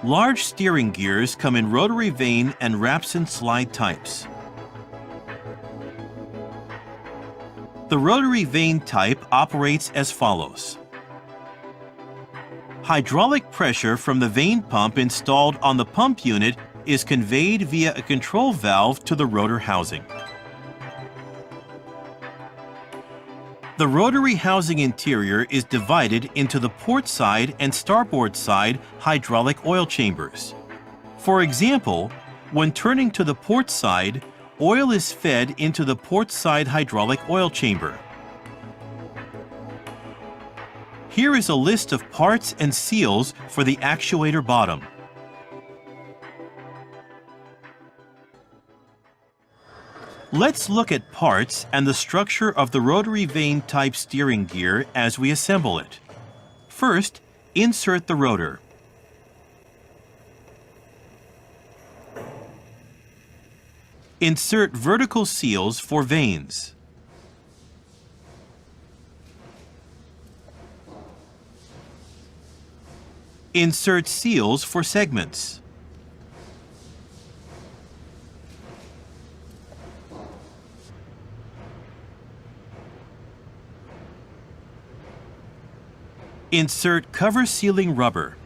Large steering gears come in rotary vane and Rapson slide types. The rotary vane type operates as follows. Hydraulic pressure from the vane pump installed on the pump unit is conveyed via a control valve to the rotor housing. The rotary housing interior is divided into the port side and starboard side hydraulic oil chambers. For example, when turning to the port side, oil is fed into the port side hydraulic oil chamber. Here is a list of parts and seals for the actuator bottom. Let's look at parts and the structure of the rotary vane type steering gear as we assemble it. First, insert the rotor. Insert vertical seals for vanes. Insert seals for segments. Insert cover sealing rubber.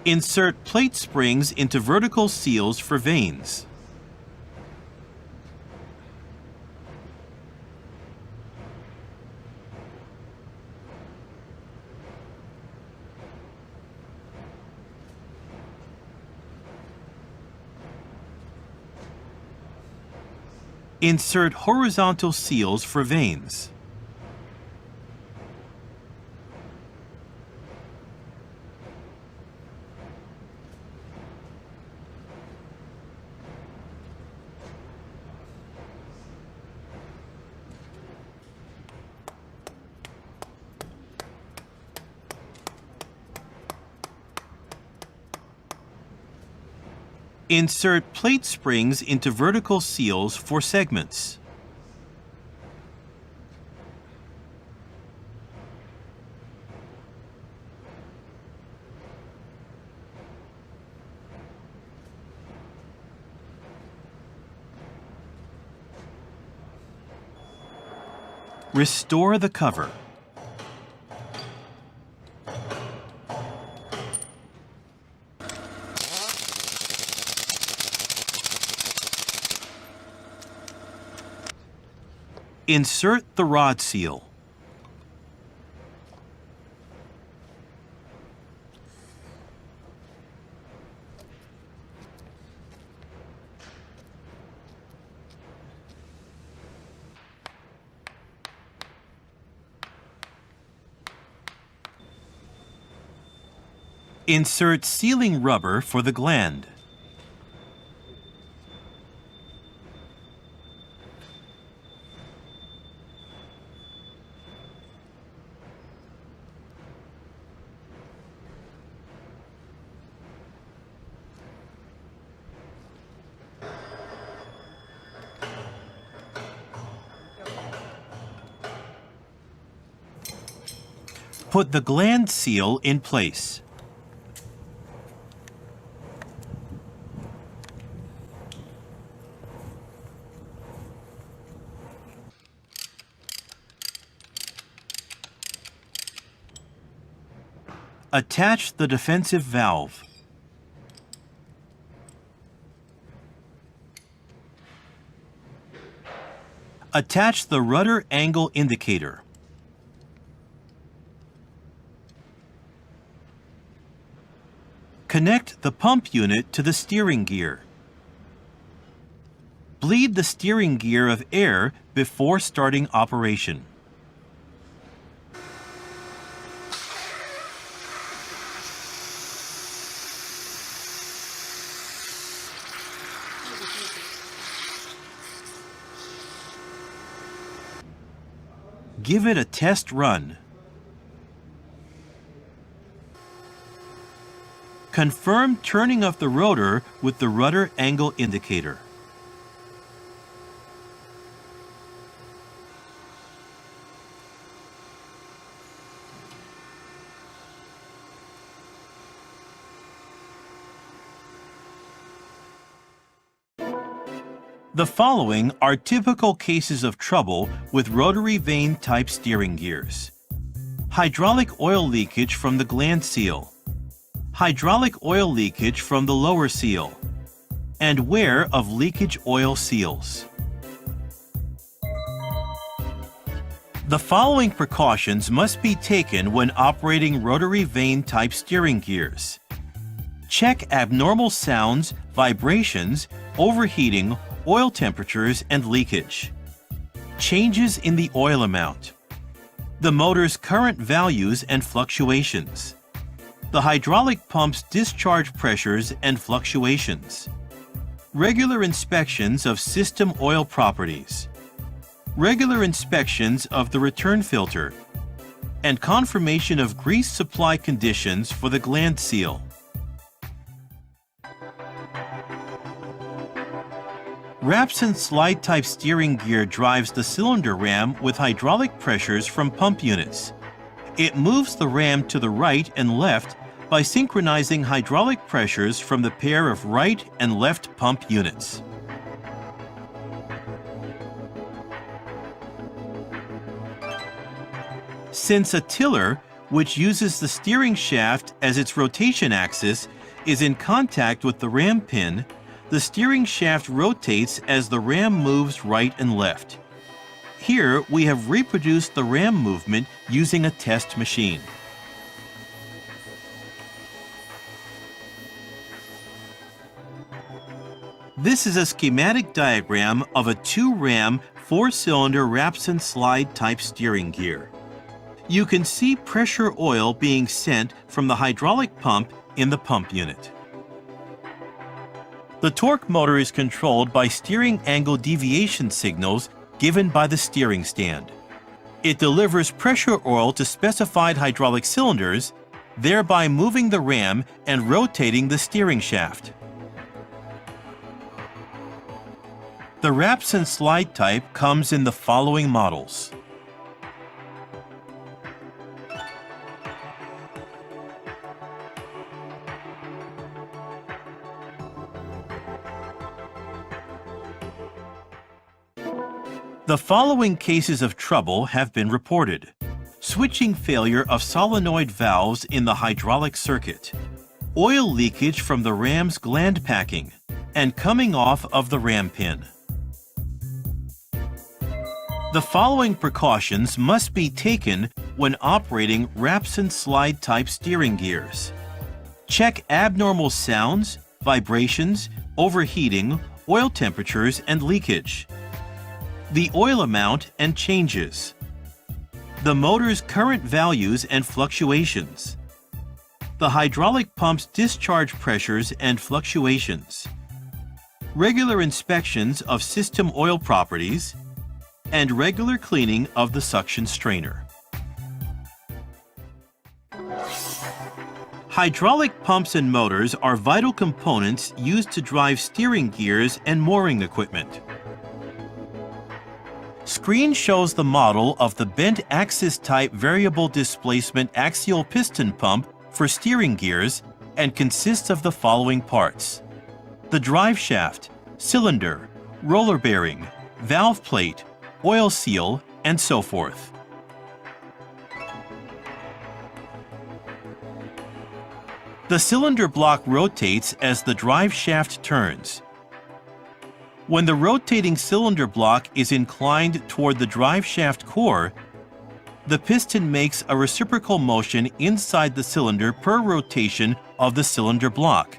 Insert plate springs into vertical seals for vanes. Insert horizontal seals for vanes. Insert plate springs into vertical seals for segments. Restore the cover. Insert the rod seal. Insert sealing rubber for the gland. Put the gland seal in place. Attach the defensive valve. Attach the rudder angle indicator. Connect the pump unit to the steering gear. Bleed the steering gear of air before starting operation. Give it a test run. Confirm turning of the rotor with the rudder angle indicator. The following are typical cases of trouble with rotary vane type steering gears. Hydraulic oil leakage from the gland seal, hydraulic oil leakage from the lower seal, and wear of leakage oil seals. The following precautions must be taken when operating rotary vane type steering gears. Check abnormal sounds, vibrations, overheating, oil temperatures, and leakage. Changes in the oil amount. The motor's current values and fluctuations. The hydraulic pump's discharge pressures and fluctuations. Regular inspections of system oil properties. Regular inspections of the return filter. And confirmation of grease supply conditions for the gland seal. Rapson slide type steering gear drives the cylinder ram with hydraulic pressures from pump units. It moves the ram to the right and left by synchronizing hydraulic pressures from the pair of right and left pump units. Since a tiller, which uses the steering shaft as its rotation axis, is in contact with the ram pin, the steering shaft rotates as the ram moves right and left. Here, we have reproduced the ram movement using a test machine. This is a schematic diagram of a 2-ram, 4-cylinder Rapson slide type steering gear. You can see pressure oil being sent from the hydraulic pump in the pump unit. The torque motor is controlled by steering angle deviation signals given by the steering stand. It delivers pressure oil to specified hydraulic cylinders, thereby moving the ram and rotating the steering shaft. The Rapson slide type comes in the following models. The following cases of trouble have been reported. Switching failure of solenoid valves in the hydraulic circuit, oil leakage from the ram's gland packing, and coming off of the ram pin. The following precautions must be taken when operating Rapson slide type steering gears. Check abnormal sounds, vibrations, overheating, oil temperatures, and leakage. The oil amount and changes. The motor's current values and fluctuations. The hydraulic pump's discharge pressures and fluctuations. Regular inspections of system oil properties, and regular cleaning of the suction strainer. Hydraulic pumps and motors are vital components used to drive steering gears and mooring equipment. Screen shows the model of the bent axis type variable displacement axial piston pump for steering gears and consists of the following parts: the drive shaft, cylinder, roller bearing, valve plate, oil seal, and so forth. The cylinder block rotates as the drive shaft turns. When the rotating cylinder block is inclined toward the drive shaft core, the piston makes a reciprocal motion inside the cylinder per rotation of the cylinder block,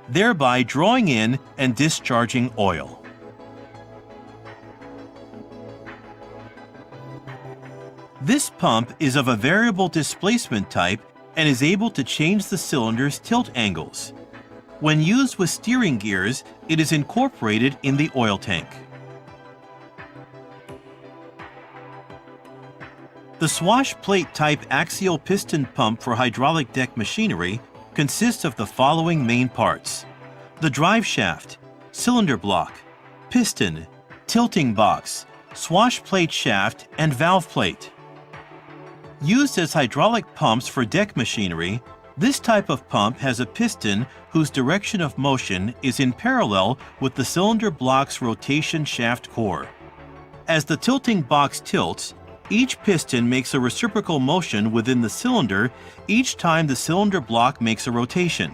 thereby drawing in and discharging oil. This pump is of a variable displacement type and is able to change the cylinder's tilt angles. When used with steering gears, it is incorporated in the oil tank. The swash plate type axial piston pump for hydraulic deck machinery consists of the following main parts: the drive shaft, cylinder block, piston, tilting box, swash plate shaft, and valve plate. Used as hydraulic pumps for deck machinery, this type of pump has a piston whose direction of motion is in parallel with the cylinder block's rotation shaft core. As the tilting box tilts, each piston makes a reciprocal motion within the cylinder each time the cylinder block makes a rotation,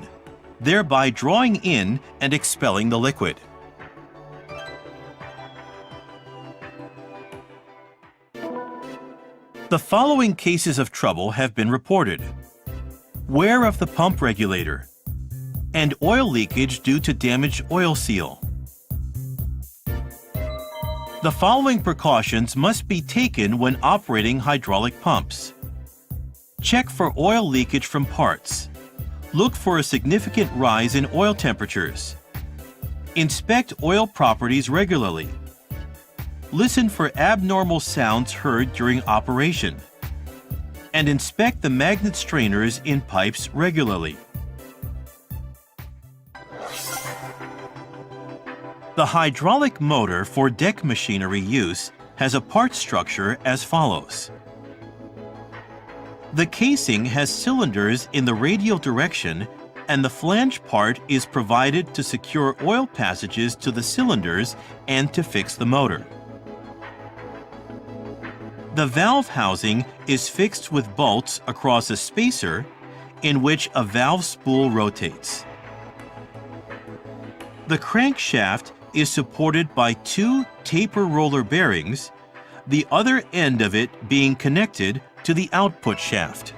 thereby drawing in and expelling the liquid. The following cases of trouble have been reported: wear of the pump regulator, and oil leakage due to damaged oil seal. The following precautions must be taken when operating hydraulic pumps. Check for oil leakage from parts. Look for a significant rise in oil temperatures. Inspect oil properties regularly. Listen for abnormal sounds heard during operation. And inspect the magnet strainers in pipes regularly. The hydraulic motor for deck machinery use has a part structure as follows. The casing has cylinders in the radial direction, and the flange part is provided to secure oil passages to the cylinders and to fix the motor. The valve housing is fixed with bolts across a spacer in which a valve spool rotates. The crankshaft is supported by two taper roller bearings, the other end of it being connected to the output shaft.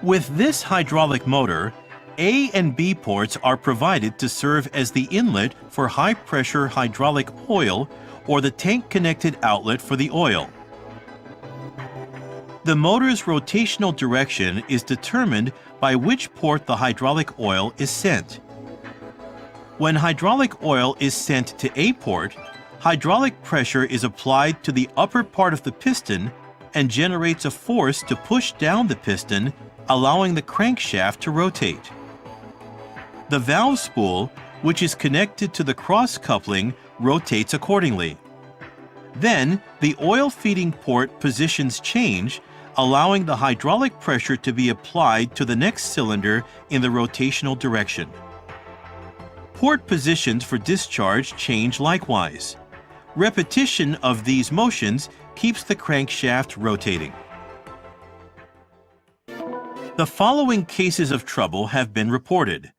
With this hydraulic motor, A and B ports are provided to serve as the inlet for high-pressure hydraulic oil or the tank-connected outlet for the oil. The motor's rotational direction is determined by which port the hydraulic oil is sent. When hydraulic oil is sent to A port, hydraulic pressure is applied to the upper part of the piston and generates a force to push down the piston, allowing the crankshaft to rotate. The valve spool, which is connected to the cross coupling, rotates accordingly. Then, the oil feeding port positions change, allowing the hydraulic pressure to be applied to the next cylinder in the rotational direction. Port positions for discharge change likewise. Repetition of these motions keeps the crankshaft rotating. The following cases of trouble have been reported: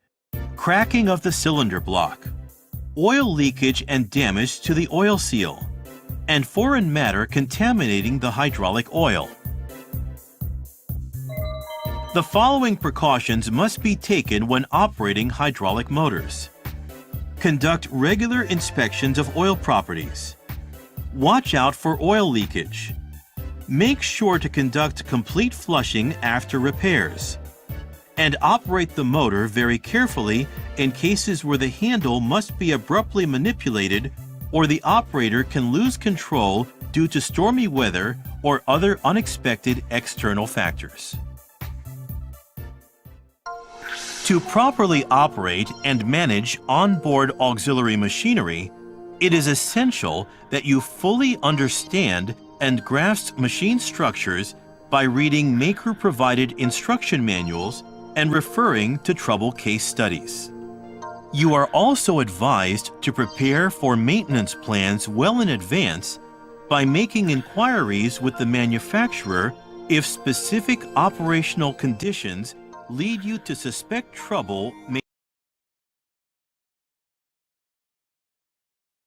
cracking of the cylinder block, oil leakage and damage to the oil seal, and foreign matter contaminating the hydraulic oil. The following precautions must be taken when operating hydraulic motors. Conduct regular inspections of oil properties. Watch out for oil leakage. Make sure to conduct complete flushing after repairs. And operate the motor very carefully in cases where the handle must be abruptly manipulated or the operator can lose control due to stormy weather or other unexpected external factors. To properly operate and manage onboard auxiliary machinery, it is essential that you fully understand and grasp machine structures by reading maker-provided instruction manuals and referring to trouble case studies. You are also advised to prepare for maintenance plans well in advance by making inquiries with the manufacturer if specific operational conditions lead you to suspect trouble may